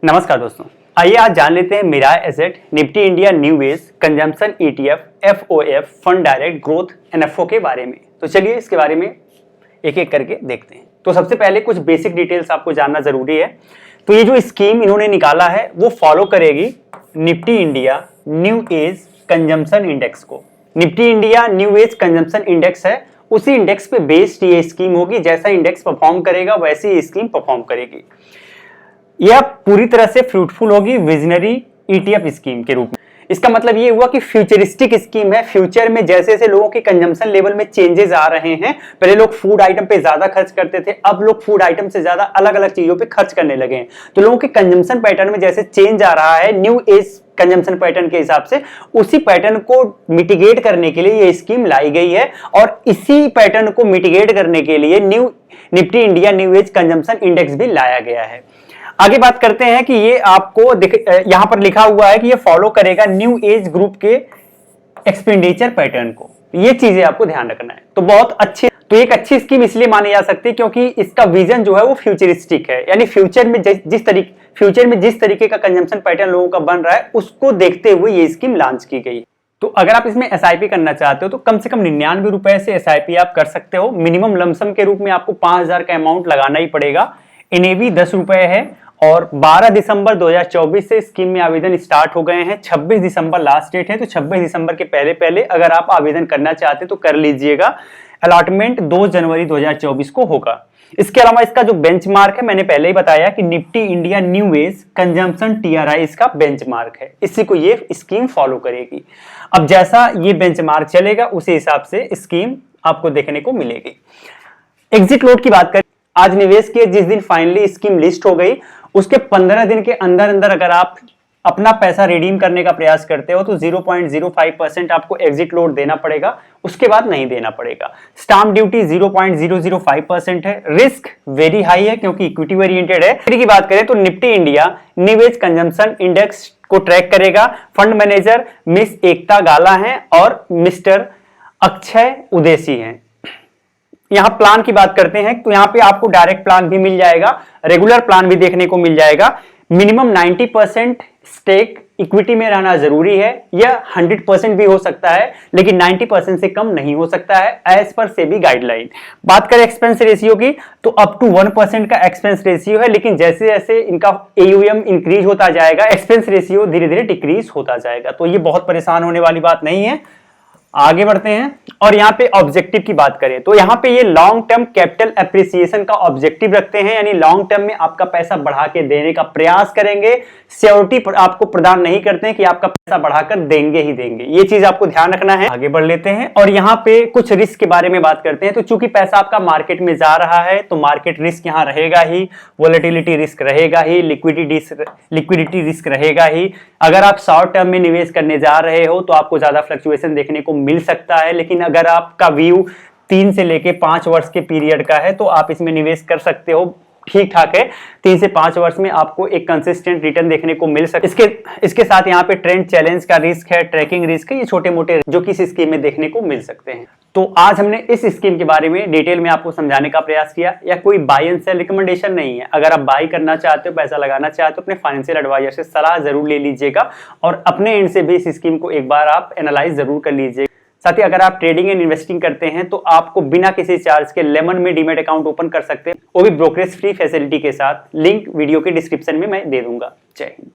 नमस्कार दोस्तों, आइए आज जान लेते हैं Mirae Asset, Nifty India new age, consumption ETF, FOF, fund direct, growth, NFO के बारे में। तो चलिए इसके बारे में एक एक करके देखते हैं। तो सबसे पहले कुछ बेसिक डिटेल्स आपको जानना जरूरी है। तो ये जो स्कीम इन्होंने निकाला है वो फॉलो करेगी Nifty India new age consumption index को। Nifty India new age consumption index है, उसी इंडेक्स पे बेस्ड ये स्कीम होगी। जैसा इंडेक्स परफॉर्म करेगा वैसी ये स्कीम परफॉर्म करेगी। यह पूरी तरह से फ्रूटफुल होगी विजनरी ईटीएफ स्कीम के रूप में। इसका मतलब ये हुआ कि फ्यूचरिस्टिक स्कीम है। फ्यूचर में जैसे जैसे लोगों के कंजम्पशन लेवल में चेंजेस आ रहे हैं, पहले लोग फूड आइटम पे ज्यादा खर्च करते थे, अब लोग फूड आइटम से ज्यादा अलग अलग चीजों पे खर्च करने लगे हैं। तो लोगों के कंजम्पशन पैटर्न में जैसे चेंज आ रहा है न्यू एज कंजम्पशन पैटर्न के हिसाब से, उसी पैटर्न को मिटिगेट करने के लिए ये स्कीम लाई गई है। और इसी पैटर्न को मिटिगेट करने के लिए Nifty India new age consumption index भी लाया गया है। आगे बात करते हैं कि ये आपको यहां पर लिखा हुआ है कि ये फॉलो करेगा न्यू एज ग्रुप के एक्सपेंडिचर पैटर्न को। ये चीजें आपको ध्यान रखना है। तो बहुत अच्छी, तो एक अच्छी स्कीम इसलिए मानी जा सकती है क्योंकि इसका विजन जो है वो फ्यूचरिस्टिक है, यानी फ्यूचर में जिस तरीके का कंजम्पशन पैटर्न लोगों का बन रहा है उसको देखते हुए ये स्कीम लॉन्च की गई। तो अगर आप इसमें एसआईपी करना चाहते हो तो कम से कम 99 रुपए से एसआईपी आप कर सकते हो। मिनिमम लमसम के रूप में आपको 5000 का अमाउंट लगाना ही पड़ेगा। एनएवी 10 रुपए है और 12 दिसंबर 2024 से स्कीम में आवेदन स्टार्ट हो गए हैं। 26 दिसंबर लास्ट डेट है, तो 26 दिसंबर के पहले पहले अगर आप आवेदन करना चाहते तो कर लीजिएगा। अलॉटमेंट 2 जनवरी 2024 को होगा। इसके अलावा इसका जो बेंचमार्क है, मैंने पहले ही बताया कि Nifty India new age consumption TRI इसका बेंचमार्क है, इसी को ये स्कीम फॉलो करेगी। अब जैसा ये बेंचमार्क चलेगा उसी हिसाब से स्कीम आपको देखने को मिलेगी। एग्जिट लोड की बात करें, आज निवेश किए जिस दिन फाइनली स्कीम लिस्ट हो गई उसके 15 दिन के अंदर अंदर अगर आप अपना पैसा रिडीम करने का प्रयास करते हो तो 0.05% आपको एग्जिट लोड देना पड़ेगा, उसके बाद नहीं देना पड़ेगा। स्टाम्प ड्यूटी 0.005% है। रिस्क वेरी हाई है क्योंकि इक्विटी ओरिएंटेड है। की बात करें तो Nifty India new age consumption index को ट्रैक करेगा। फंड मैनेजर मिस एकता गाला है और मिस्टर अक्षय उदेसी हैं। यहां प्लान की बात करते हैं तो यहां पे आपको डायरेक्ट प्लान भी मिल जाएगा, रेगुलर प्लान भी देखने को मिल जाएगा। मिनिमम 90% स्टेक इक्विटी में रहना जरूरी है। यह 100% भी हो सकता है लेकिन 90% से कम नहीं हो सकता है एज पर सेबी गाइडलाइन। बात करें एक्सपेंस रेशियो की तो अप टू 1% का एक्सपेंस रेशियो है, लेकिन जैसे जैसे इनका एयूएम इंक्रीज होता जाएगा एक्सपेंस रेशियो धीरे धीरे डिक्रीज होता जाएगा। तो ये बहुत परेशान होने वाली बात नहीं है। आगे बढ़ते हैं और यहाँ पे ऑब्जेक्टिव की बात करें तो यहाँ पे ये लॉन्ग टर्म कैपिटल एप्रिसिएशन का ऑब्जेक्टिव रखते हैं, यानी लॉन्ग टर्म में आपका पैसा बढ़ा के देने का प्रयास करेंगे। सिक्योरिटी आपको प्रदान नहीं करते हैं कि आपका पैसा बढ़ाकर देंगे ही देंगे, ये चीज आपको ध्यान रखना है। आगे बढ़ लेते हैं और यहाँ पे कुछ रिस्क के बारे में बात करते हैं। तो चूंकि पैसा आपका मार्केट में जा रहा है तो मार्केट रिस्क यहाँ रहेगा ही, वोलेटिलिटी रिस्क रहेगा ही, लिक्विडिटी रिस्क रहेगा ही। अगर आप शॉर्ट टर्म में निवेश करने जा रहे हो तो आपको ज्यादा फ्लक्चुएशन देखने को मिल सकता है, लेकिन अगर आपका व्यू 3 से लेके 5 वर्ष के पीरियड का है तो आप इसमें निवेश कर सकते हो। ठीक ठाक है, 3 से 5 वर्ष में आपको एक कंसिस्टेंट रिटर्न देखने को मिल सकता है। इसके साथ यहाँ पे ट्रेंड चैलेंज का रिस्क है, ट्रैकिंग रिस्क है, ये छोटे मोटे जो कि इस स्कीम में देखने को मिल सकते हैं। तो आज हमने इस स्कीम के बारे में डिटेल में आपको समझाने का प्रयास किया। या कोई बाय एंड सेल रिकमेंडेशन नहीं है। अगर आप बाय करना चाहते हो, पैसा लगाना चाहते हो, अपने फाइनेंशियल एडवाइजर से सलाह जरूर ले लीजिएगा और अपने एंड से भी इस स्कीम को एक बार आप एनालाइज जरूर कर लीजिएगा। साथ ही अगर आप ट्रेडिंग एंड इन्वेस्टिंग करते हैं तो आपको बिना किसी चार्ज के लेमन में डीमैट अकाउंट ओपन कर सकते हैं, वो भी ब्रोकरेज फ्री फैसिलिटी के साथ। लिंक वीडियो के डिस्क्रिप्शन में मैं दे दूंगा। जय हिंद।